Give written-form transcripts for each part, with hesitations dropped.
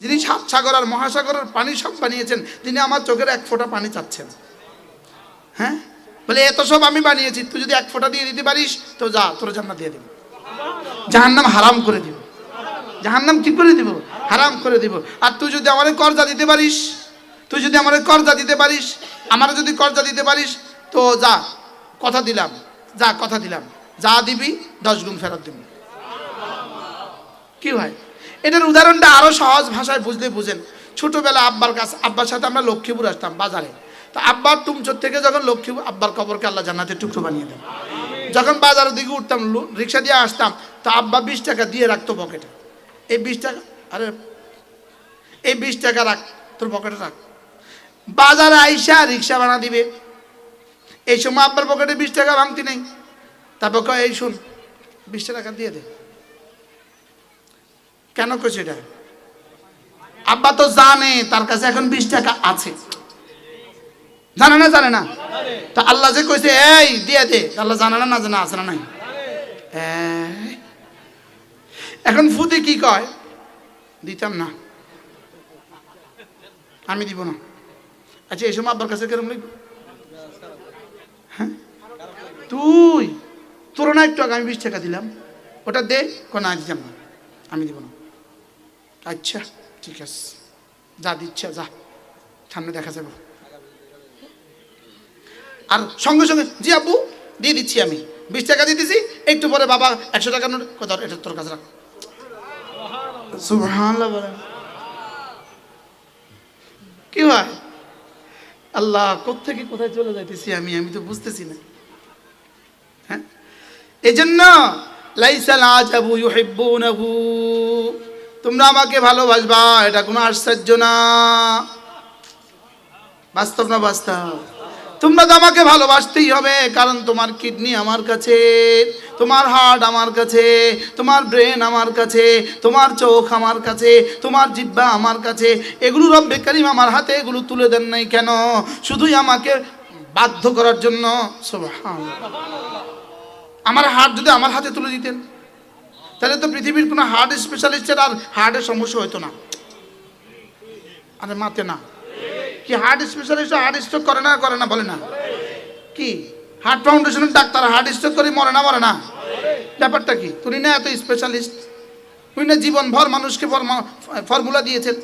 যিনি সাত সাগর আর মহাসাগরের পানি সব বানিয়েছেন, তিনি আমার চোখের এক ফোঁটা পানি চাচ্ছেন। হ্যাঁ, বলে এত সব আমি বানিয়েছি, তুই যদি এক ফোঁটা দিয়ে দিতে পারিস তো যা, তোর জান্নাত দিয়ে দিব, জাহান্নাম হারাম করে দিব। জাহান্নাম কি করে দিব? হারাম করে দিব। আর তুই যদি আমারে কর্জা দিতে পারিস, তুই যদি আমারে কর্জা দিতে পারিস, আমার যদি কর্জা দিতে পারিস তো যা, কথা দিলাম, যা কথা দিলাম, যা দিবি 10 গুণ ফেরত দিব। কি ভাই, এটার উদাহরণটা আরো সহজ ভাষায় বুঝলে বুঝেন। ছোটবেলা আব্বার সাথে আমরা লক্ষ্মীপুর আসতাম বাজারে। তো আব্বার টুমচোর থেকে যখন লক্ষ্মীপুর, আব্বার কবরকে আল্লাহ জান্নাতের টুকরো বানিয়ে দেন। যখন বাজারের দিকে উঠতাম, রিক্সা দিয়ে আসতাম, তো আব্বা 20 টাকা দিয়ে রাখতো পকেটে। এই 20 টাকা, আরে এই 20 টাকা রাখ, তোর পকেটে রাখ। বাজারে আইসা রিক্সা ভাড়া দিবে, এই সময় আব্বার পকেটে 20 টাকা ভাঙতি নেই। তারপর কয়, এই শুন 20 টাকা দিয়ে দে। কেন কইছে এটা? আব্বা তো জানে তার কাছে এখন 20 টাকা আছে, জানে না? জানে না? তা আল্লাহ যে কইছে এই দিয়ে দে, আল্লাহ জানে না? না জানা, আছে না নাই? এখন ফুদি কি কয়, দিতাম না, আমি দিব না। আচ্ছা, এই সময় আব্বার কাছে কেরম লিখব? হ্যাঁ, তুই তোর না একটু আগে আমি 20 টাকা দিলাম, ওটা দে। কোন আজ দিতাম না, আমি দিব না। আচ্ছা ঠিক আছে, যা দিচ্ছে যা, সামনে দেখা যাবে। আর সঙ্গে সঙ্গে জি আব্বু দিয়ে দিচ্ছি, আমি 20 টাকা দিয়ে দিছি। একটু পরে বাবা 100 টাকা নোট, কথা এটা তোর কাছে রাখ। সুবহানাল্লাহ বলেন। কি হয়, আল্লাহ কোত্থেকে কোথায় চলে যাইতেছি আমি তো বুঝতেছি না। হ্যাঁ, এই জন্য লাইসাল আজাবু ইউহিব্বুনাহু, তোমরা আমাকে ভালোবাসবা এটা কোনো আশ্চর্য না। বাস্তব না বাস্তব? তোমরা তো আমাকে ভালোবাসতেই হবে, কারণ তোমার কিডনি আমার কাছে, তোমার হার্ট আমার কাছে, তোমার ব্রেন আমার কাছে, তোমার চোখ আমার কাছে, তোমার জিহ্বা আমার কাছে। এগুলো রব্বে কারীম আমার হাতে এগুলো তুলে দেন নাই কেন? শুধুই আমাকে বাধ্য করার জন্য। সুবহানাল্লাহ। আমার হার্ট যদি আমার হাতে তুলে দিতেন, তাহলে তো পৃথিবীর কোনো হার্ট স্পেশালিস্টের আর হার্টের সমস্যা হতো না। আরে মাতে না কি, হার্ট স্পেশালিস্ট হার্ট স্ট্রোক করে না বলে না? কি হার্ট ফাউন্ডেশনের ডাক্তার হার্ট স্ট্রোক করে মরে না? ব্যাপারটা কি? তুমি না এত স্পেশালিস্ট, তুমি না জীবনভর মানুষকে ফর্মুলা দিয়েছেন,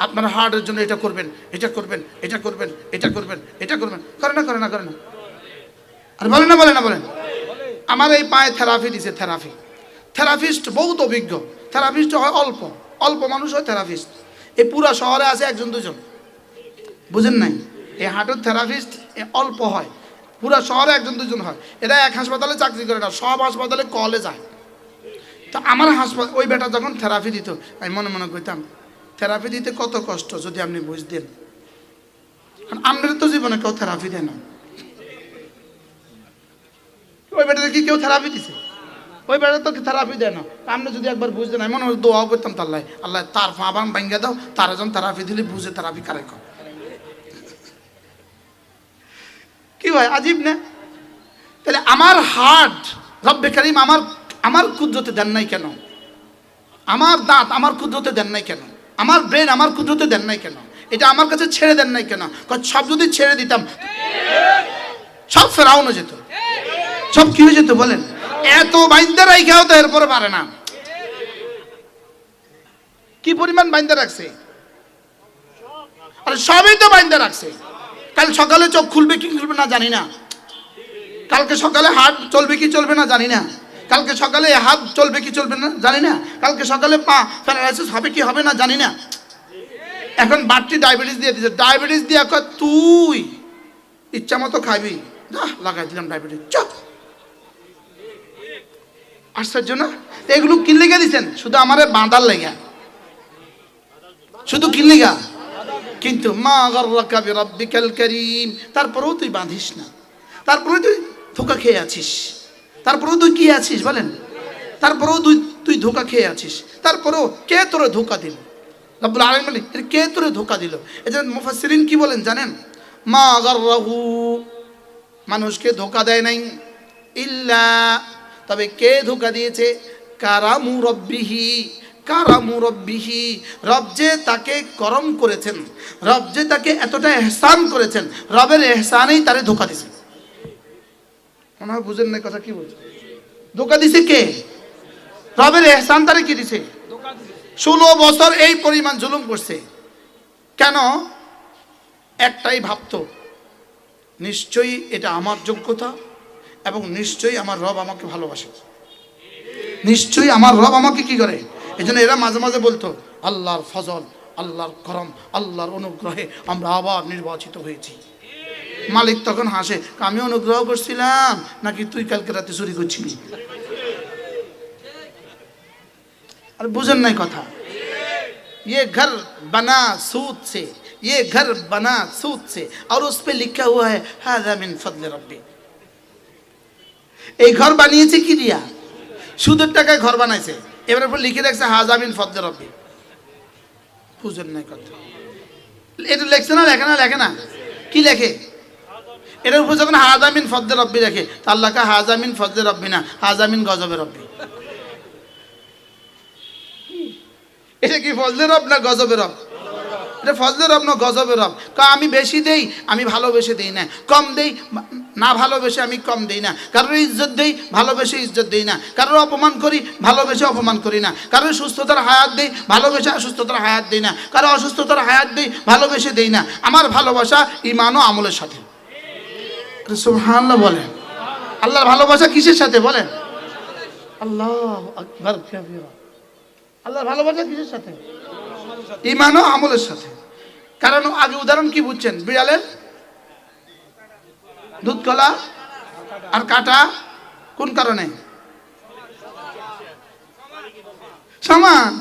আপনার হার্টের জন্য এটা করবেন, এটা করবেন, এটা করবেন, এটা করবেন, এটা করবেন। করে না? আর বলে না? আমার এই পায়ে থেরাপি দিছে, থেরাপিস্ট বহুত অভিজ্ঞ। থেরাপিস্ট হয় অল্প মানুষ হয় থেরাপিস্ট। এই পুরা শহরে আছে 1-2 জন, বুঝেন নাই? এই হার্টের থেরাপিস্ট অল্প হয়, পুরা শহরে 1-2 জন হয়। এরা এক হাসপাতালে চাকরি করে না, সব হাসপাতালে কলে যায়। তো আমার হাসপাতাল ওই বেটা যখন থেরাপি দিত, আমি মনে মনে কইতাম থেরাপি দিতে কত কষ্ট যদি আপনি বুঝতেন। কারণ আপনার তো জীবনে কেউ থেরাপি দেয় না। ওই বেটাতে কি কেউ থেরাপি দিছে? ওই বেটা তো থেরাপি দেয় না। আপনি যদি একবার বুঝতেন, আমি মনে হয় দোয়াও করতাম তার লাই, আল্লাহ তার ফাঁবান ভাঙ্গা দাও, তার একজন থেরাপি দিলে বুঝে থেরাপি কারে কর। কি ভাই আজীব না? তাহলে আমার হার্ট রব্বে কারীম আমার কুদরতে দেন নাই কেন? আমার দাঁত আমার কুদরতে দেন নাই কেন? আমার ব্রেন আমার কুদরতে দেন নাই কেন? এটা আমার কাছে ছেড়ে দেন নাই কেন? সব যদি ছেড়ে দিতাম সব ফেরাউনো যেত, সব কি হয়ে যেত বলেন? এত বাইন্দা রাইখাও তো এরপরে পারে না। কি পরিমাণ বাইন্দা রাখছে, আরে সবই তো বাইন্দা রাখছে। কাল সকালে চোখ খুলবে কি খুলবে না জানি না, কালকে সকালে হাত চলবে কি চলবে না জানি না, কালকে সকালে হাত চলবে কি চলবে না জানি না, কালকে সকালে পা প্যারালাইসিস হবে কি হবে না জানি না। এখন বাড়তি ডায়াবেটিস দিয়ে দিচ্ছে, ডায়াবেটিস দিয়ে তুই ইচ্ছা মতো খাবি, লাগাই দিলাম ডায়াবেটিস, চপ। আশ্চর্য না? এগুলো কি লেগে দিচ্ছেন? শুধু আমারে বাঁধার লেগা, শুধু কি লেগা? কিন্তু মা গাররাকা বিরাব্বিকাল কারীম, তারপরেও তুই বাঁধিস না, তারপরেও তুই ধোঁকা খেয়ে আছিস, তারপরেও তুই কি আছিস বলেন? তারপরেও তুই ধোঁকা খেয়ে আছিস। তারপরেও কে তোরে ধোঁকা দিল? রব্বুল আলামিন বলেন কে তোরে ধোঁকা দিল? এজন্য মুফাসসিরিন কি বলেন জানেন? মা গাররাহু, মানুষকে ধোঁকা দেয় নাই, ইল্লা, তবে কে ধোঁকা দিয়েছে? কারামু রব্বিহি, কারামু রব্বিহি, রব যে তাকে করম করেছেন, রব যে তাকে এতটা এহসান করেছেন, রবের এহসানেই তারে ধোঁকা দিছে। মনে হয় বুঝেন না কথা কি বলছে? ধোঁকা দিছে কে? রবের এহসান তারে কি দিছে? 16 বছর এই পরিমাণ জুলুম করছে। কেন? একটাই ভাবতো, নিশ্চয়ই এটা আমার যোগ্যতা এবং নিশ্চয়ই আমার রব আমাকে ভালোবাসে, নিশ্চয়ই আমার রব আমাকে কি করে। এই জন্য এরা মাঝে মাঝে বলতো, আল্লাহর ফজল, আল্লাহর করম, আল্লাহর অনুগ্রহে আমরা আবার নির্বাচিত হয়েছি। মালিক তখন হাসে, আমি অনুগ্রহ করছিলাম নাকি তুই কালকে রাতে চুরি করছিলি? আর বুঝেন নাই কথা। ये घर बना सूद से, ये घर बना सूद से, और उस पे लिखा हुआ है हाज़ा मिन फज़ल रब्बी। এই ঘর বানিয়েছে কি দিয়া? সুদের টাকায় ঘর বানাইছে, এবার উপর লিখে রাখছে হাযা মিন ফজল রব্বি। বুঝেন নাই কথা। এটা লেখছে না, লেখে না? লেখে না, কি লেখে? এটার উপর যখন হাযা মিন ফজল রব্বি লেখে, তা আল্লাহ কা হাযা মিন ফজল রব্বি না, হাযা মিন গজবে রব্বি। এটা কি ফজলে রব না গজবে রব? এটা ফজলে রব না গজবে রব? আমি বেশি দেই, আমি ভালোবেসে দেই না, কম দেই না ভালোবেসে আমি কম দেই না, কারোর ইজ্জত দেই ভালোবেসে ইজ্জত দেই না, কারোর অপমান করি ভালোবেসে অপমান করি না, কারোর সুস্থতার হায়াত দেই ভালোবেসে অসুস্থতার হায়াত দেই না, কারো অসুস্থতার হায়াত দেই ভালোবেসে দেই না। আমার ভালোবাসা ঈমান ও আমলের সাথে। সুবহানাল্লাহ বলেন। আল্লাহর ভালোবাসা কিসের সাথে বলেন? আল্লাহু আকবার কাবীরা। আল্লাহর ভালোবাসা কিসের সাথে? ঈমান ও আমলের সাথে। কারণ আগে উদাহরণ কি বুঝছেন? বিড়ালের দুধ কলা আর কাটা, কোন কারণে সমান?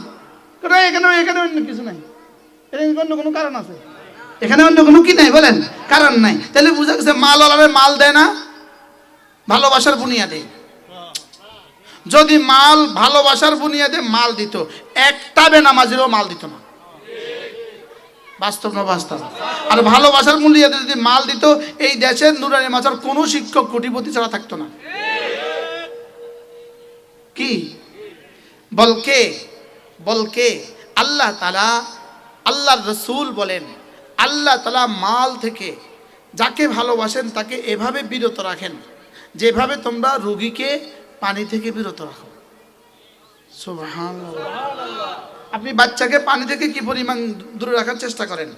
এখানে এখানে অন্য কিছু নাই, অন্য কোনো কারণ আছে? এখানে অন্য কোনো কি নাই বলেন? কারণ নাই। তাহলে বুঝা গেছে মালওয়ালারে মাল দেয় না ভালোবাসার বুনিয়াদে। যদি মাল ভালোবাসার বুনিয়াদে মাল দিত, একটা বেনামাজিরও মাল দিত না। বাস্তব না বাস্তব? আর ভালোবাসার বুনিয়াদে যদি মাল দিত, এই দেশের নুরানি মাজার কোনো শিক্ষক কোটিপতি ছাড়া থাকতো না। কি বলকে বলকে আল্লাহ তাআলা, আল্লাহর রাসূল বলেন, আল্লাহ তাআলা মাল থেকে যাকে ভালোবাসেন তাকে এভাবে বিরত রাখেন যেভাবে তোমরা রোগীকে পানি থেকে বিরত রাখো। সুবহানাল্লাহ। আপনি বাচ্চাকে পানি থেকে কি পরিমাণ দূরে রাখার চেষ্টা করেন?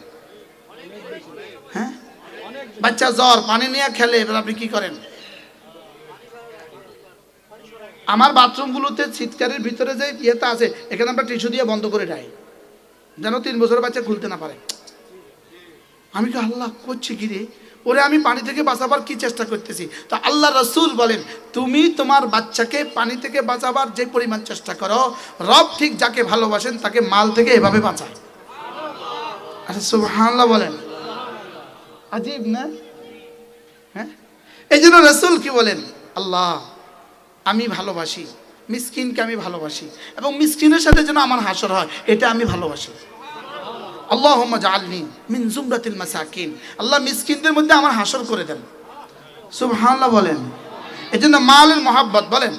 হ্যাঁ, বাচ্চা জ্বর, পানি নিয়ে খেলে, এবার আপনি কি করেন? আমার বাথরুমগুলোতে চিৎকারের ভিতরে যে ইয়েটা আছে, এখানে আমরা টিস্যু দিয়ে বন্ধ করে দেয় যেন 3 বছরের বাচ্চা খুলতে না পারে। আমি কি আল্লাহ করছি কি রে? ওরে আমি পানি থেকে বাঁচাবার কি চেষ্টা করতেছি। তো আল্লাহ রাসূল বলেন, তুমি তোমার বাচ্চাকে পানি থেকে বাঁচাবার যে পরিমাণ চেষ্টা করো, রব ঠিক যাকে ভালোবাসেন তাকে মাল থেকে এভাবে বাঁচায়। আচ্ছা সুবহানাল্লাহ বলেন। আজীব না? হ্যাঁ, এই জন্য রাসূল কি বলেন? আল্লাহ আমি ভালোবাসি মিসকিনকে, আমি ভালোবাসি এবং মিসকিনের সাথে যেন আমার হাসর হয়, এটা আমি ভালোবাসি। আল্লাহুম্মা জাআলনি মিন জুমরাতিল মাসাকিন। আল্লাহ মিসকিনদের মধ্যে আমার হাসর করে দেন। সুবহানাল্লাহ বলেন। এজন্য মালের মহব্বত বলেন।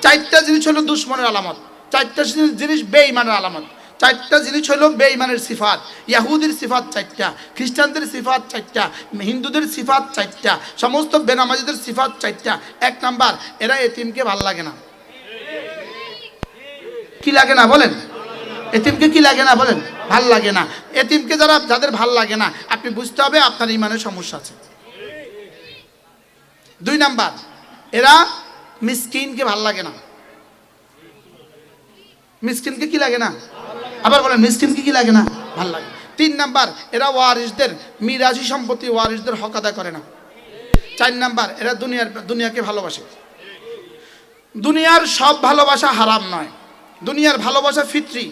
4টা জিনিস হলো দুশমনের আলামত, 4টা জিনিস বেঈমানের আলামত, 4টা জিনিস হলো বেঈমানের সিফাত। ইহুদির সিফাত 4টা, খ্রিস্টানদের সিফাত 4টা, হিন্দুদের সিফাত 4টা, সমস্ত বেনামাজিদের সিফাত 4টা। 1 নাম্বার, এরা এতিমকে ভাল লাগে না। কি লাগে না বলেন? এতিমকে কি লাগে না বলেন? ভাল লাগে না। এতিমকে যাদের ভাল লাগে না, আপনি বুঝতে হবে আপনার ঈমানের সমস্যা আছে। 2 নাম্বার, এরা মিসকিনকে ভাল লাগে না। মিসকিনকে কি লাগে না? আবার বলেন, মিসকিনকে কি লাগে না? ভাল লাগে। 3 নাম্বার, এরা ওয়ারিসদের মিরাজি সম্পত্তি ওয়ারিসদের হক আদায় করে না। 4 নাম্বার, এরা দুনিয়াকে ভালোবাসে। দুনিয়ার সব ভালোবাসা হারাম নয়, দুনিয়ার ভালোবাসা ফিতরি।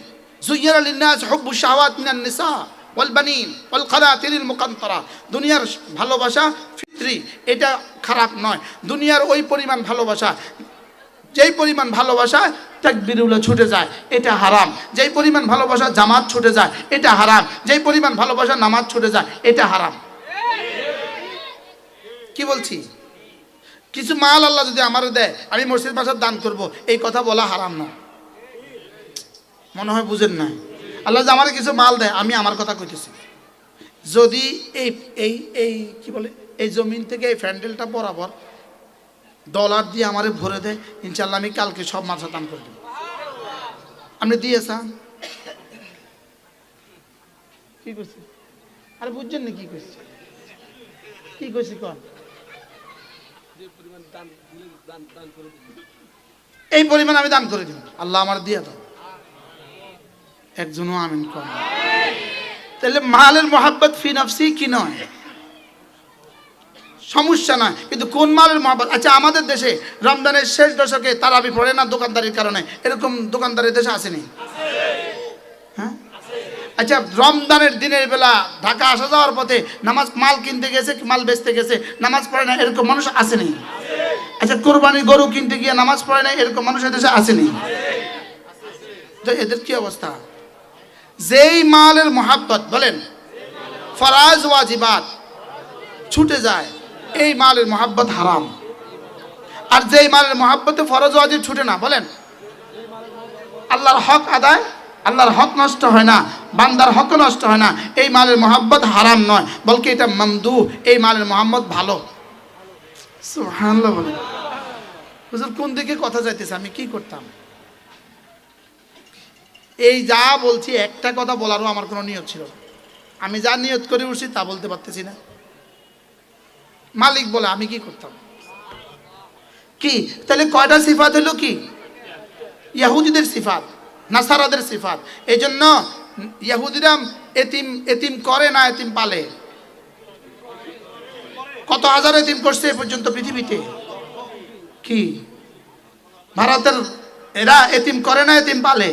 যুয়্যিনা লিন-নাস হুব্বুশ শাহাওয়াত মিনান নিসা ওয়াল বানিন ওয়াল কানাতিরিল মুকান্তারা। দুনিয়ার ভালোবাসা ফিতরি, এটা খারাপ নয়। দুনিয়ার ওই পরিমাণ ভালোবাসা, যেই পরিমাণ ভালোবাসা তাকবীরুল্লাহ ছুটে যায়, এটা হারাম। যেই পরিমাণ ভালোবাসা জামাত ছুটে যায়, এটা হারাম। যেই পরিমাণ ভালোবাসা নামাজ ছুটে যায়, এটা হারাম। কি বলছি? কিছু মাল আল্লাহ যদি আমার দেয়, আমি মসজিদ মাসার দান করব, এই কথা বলা হারাম না। মনে হয় বুঝেন নাই। আল্লাহ যে আমার কিছু মাল দেয়, আমি আমার কথা কইতেছি, যদি এই এই এই কি বলে এই জমিন থেকে এই প্যান্ডেলটা বরাবর ডলার দিয়ে আমারে ভরে দেয়, ইনশাল্লাহ আমি কালকে সব মাদ্রাসা দান করে দেব। আপনি দিয়েছেন কি করছি? আরে বুঝছেন না কি করছি? কি করছি কন? এই পরিমাণ আমি দান করে দিব, আল্লাহ আমার দিয়ে দাও। একজনও আমিন কর। তাহলে মালের মোহাব্বত ফি নফসি কি নয়, সমস্যা নয়, কিন্তু কোন মালের মোহাব্বত? আচ্ছা, আমাদের দেশে রমজানের শেষ দশকে তারাবি পড়ে না দোকানদারির কারণে, এরকম দোকানদারের দেশে আসেনি? হ্যাঁ, আচ্ছা, রমজানের দিনের বেলা ঢাকা আসা যাওয়ার পথে নামাজ মাল কিনতে গেছে, মাল বেচতে গেছে, নামাজ পড়ে না, এরকম মানুষ আসেনি? আচ্ছা, কোরবানি গরু কিনতে গিয়ে নামাজ পড়ে না, এরকম মানুষ এদেশে আসেনি? তো এদের কি অবস্থা? যেই মালের মোহাব্বত বলেন ফরাজ ওয়াজিবাত ছুটে যায়, এই মালের মোহাব্বত হারাম। আর যেই মালের মোহাব্বতে ফরজ ওয়াজিব ছুটে না, বলেন আল্লাহর হক আদায়, আল্লাহর হক নষ্ট হয় না, বান্দার হক নষ্ট হয় না, এই মালের মোহাব্বত হারাম নয়, বলকে এটা মামদু, এই মালের মোহাম্মদ ভালো। সুবহানাল্লাহ বলেন। হুজুর কোন দিকে কথা যাইতেছে, আমি কি করতাম? এই যা বলছি একটা কথা বলারও আমার কোনো নিয়ত ছিল না, আমি যা নিয়ত করে উঠছি তা বলতে পারতেছি না। মালিক বলে আমি কি করতাম? কি তাহলে কয়টা সিফাত হলো? কি ইহুদিদের সিফাত, নাসারাদের সিফাত। এই জন্য ইহুদিরা এতিম এতিম করে না, এতিম পালে। কত হাজার এতিম করছে এ পর্যন্ত পৃথিবীতে? কি ভারতের এরা এতিম করে না, এতিম পালে?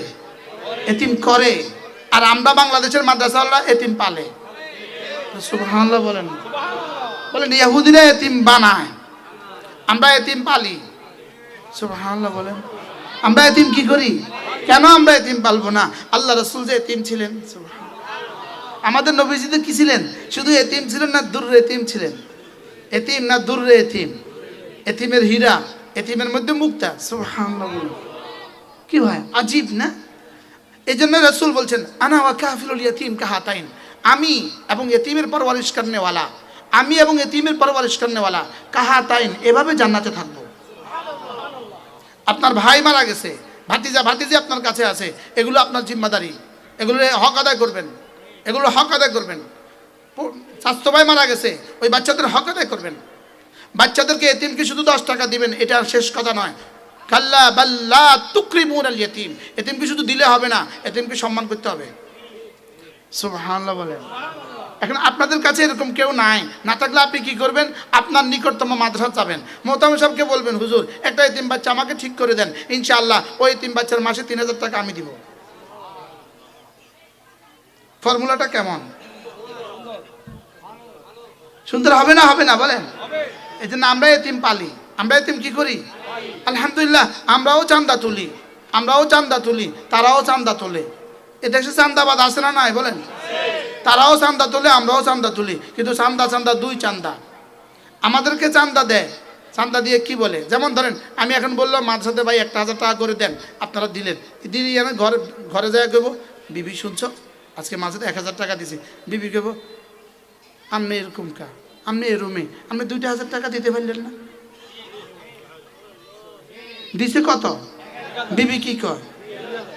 এতিম করে। আর আমরা বাংলাদেশের মাদ্রাসাওয়ালা এতিম পালে। সুবহানাল্লাহ বলেন। বলেন ইহুদিরা এতিম বানায়, আমরা এতিম পালি। সুবহানাল্লাহ বলেন। আমরা এতিম কি করি? কেন আমরা এতিম পালবো না? আল্লাহ রাসূল যে এতিম ছিলেন, আমাদের নবীজি তো কি ছিলেন? শুধু এতিম ছিলেন না, দুররে এতিম ছিলেন? এতিম না দুররে এতিম? এতিমের হীরা, এতিমের মধ্যে মুক্তা। সুবহানাল্লাহ বলেন। কি হয় আজীব না? এই জন্য রাসূল বলছেন আনা ওয়া কাফিলুল ইয়াতীম কাহাতাইন, আমি এবং এতিমের পরওয়ারিশ করনেওয়ালা, আমি এবং এতিমের পরওয়ারিশ করনেওয়ালা কাহাতাইন, এভাবে জান্নাতে থাকবো। আপনার ভাই মারা গেছে, ভাতিজা ভাতিজি আপনার কাছে আছে, এগুলো আপনার জিম্মাদারি, এগুলো হক আদায় করবেন, এগুলো হক আদায় করবেন। স্বাস্থ্য ভাই মারা গেছে, ওই বাচ্চাদের হক আদায় করবেন। বাচ্চাদেরকে এতিমকে শুধু 10 টাকা দিবেন, এটা শেষ কথা নয়। কাল্লা বাল্লা তুকরিমুন আল ইয়াতীম, এতিমকে শুধু দিলে হবে না, এতিমকে সম্মান করতে হবে। সুবহানাল্লাহ বলেন। এখন আপনাদের কাছে এরকম কেউ নাই, না থাকলে আপনি কি করবেন? আপনার নিকটতম মাদ্রাসা যাবেন, মোহতামিম সাহেবকে বলবেন হুজুর একটা এতিম বাচ্চা আমাকে ঠিক করে দেন, ইনশাআল্লাহ ওই এতিম বাচ্চার মাসে 3000 টাকা আমি দিব। ফর্মুলাটা কেমন? সুন্দর হবে না? হবে না বলেন? এই জন্য আমরা এতিম পালি, আমরা এতিম কি করি? আলহামদুলিল্লাহ, আমরাও চান্দা তুলি, আমরাও চান্দা তুলি, তারাও চান্দা তোলে। এদেশে চান্দাবাদ আছে না নাই বলেন? তারাও চান্দা তোলে, আমরাও চান্দা তুলি, কিন্তু চান্দা চান্দা দুই চান্দা। আমাদেরকে চান্দা দেয়, চান্দা দিয়ে কি বলে? যেমন ধরেন আমি এখন বললাম মাদ্রাসাতে ভাই 1000 টাকা করে দেন, আপনারা দিলেন, দিদি ঘরে ঘরে যায় কেবো বিবি শুনছো আজকে মাদ্রাসাতে 1000 টাকা দিছি, বিবি কেবো আপনি এরকম কা, আপনি এরমে, আপনি 2000 টাকা দিতে পারলেন না? দিছে কত? বিবি কি কয়?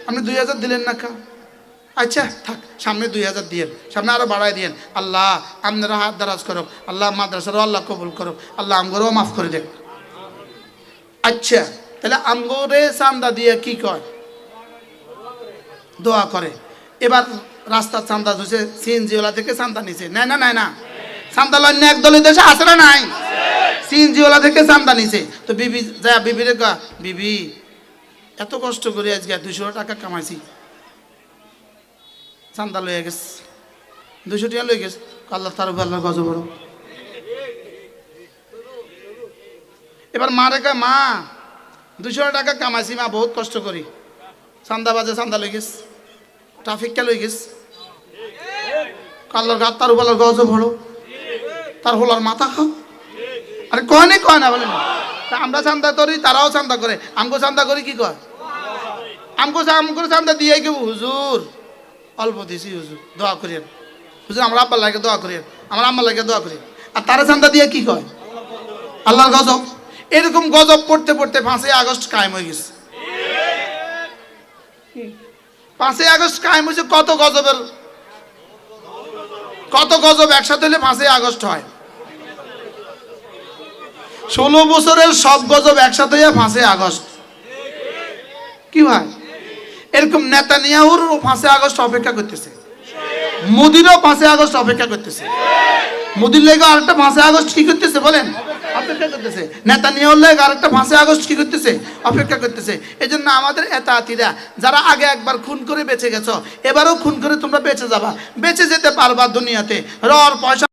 আপনি 2000 দিলেন না কা? আচ্ছা থাক, সামনে 2000 দিয়েন, সামনে আরো বাড়ায় দিয়েন। আল্লাহ আপনারা হাত দারাজ করো, আল্লাহ মাদ্রাসারও আল্লাহ কবুল করো, আল্লাহ আমগরেও মাফ করে দেন। আচ্ছা, তাহলে আমগরে চান্দা দিয়ে কি কয়? দোয়া করে। এবার রাস্তার চান্দা ধুছে, সিএনজিওয়ালা থেকে চান্দা নিছে, নেয় না? নেয় না? চান্দা লয় না? একদলের দেশে আছে না নাই? সিএনজিওয়ালা থেকে চান্দা নিছে, তো বিবি যা বিবিরে কয়, বিবি এত কষ্ট করে আজকে 200 টাকা কামাইছি, চান্দা লয়ে গেছে, 200 টাকা লয়ে গেছে, আল্লাহ তার উপর আল্লাহর গজব বড়। এবার মা রে কয়, মা 200 টাকা কামাইছি মা, বহুত কষ্ট করি, চান্দা বাজে চান্দা লয়ে গেছে, ট্রাফিকটা লয়ে গেছে, আল্লাহর গাত তার উপর আল্লাহর গজব বড়, তার হলার মাথা খাও। আরে কয় না? কয় না বলেন? আমরা চান্দা করি, তারাও চান্দা করে, আমগো চান্দা করি কি কয়? আমকো চান্দা দিয়ে কেউ হুজুর অল্প দিছি হুজুর দোয়া করিয়েন হুজুর আমরা আব্বার লাগে দোয়া করিয়েন আমার আম্মার লাগে দোয়া করিয়েন আর তারা চান্দা দিয়ে কি কয় আল্লাহর গজব। এরকম গজব পড়তে পড়তে 5ই আগস্ট কায়েম হয়ে গেছে। 5ই আগস্ট কায়েম হয়েছে কত গজব একসাথে হলে 5ই আগস্ট হয়। 16 বছরের সব গজব একসাথে হয়ে 5ই আগস্ট কি ভাই? এরকম নেতানিয়াহুর 5ই আগস্ট অপেক্ষা করতেছে, মোদিরও 5ই আগস্ট অপেক্ষা করতেছে। মোদির লেগে আরেকটা 5ই আগস্ট কি করতেছে বলেন? অপেক্ষা করতেছে। নেতানিয়াহুর লেগে আরেকটা 5ই আগস্ট কি করতেছে? অপেক্ষা করতেছে। এই জন্য আমাদের এতাতিরা যারা আগে একবার খুন করে বেঁচে গেছো, এবারও খুন করে তোমরা বেঁচে যাবা, বেঁচে যেতে পারবা দুনিয়াতে। রর পয়সা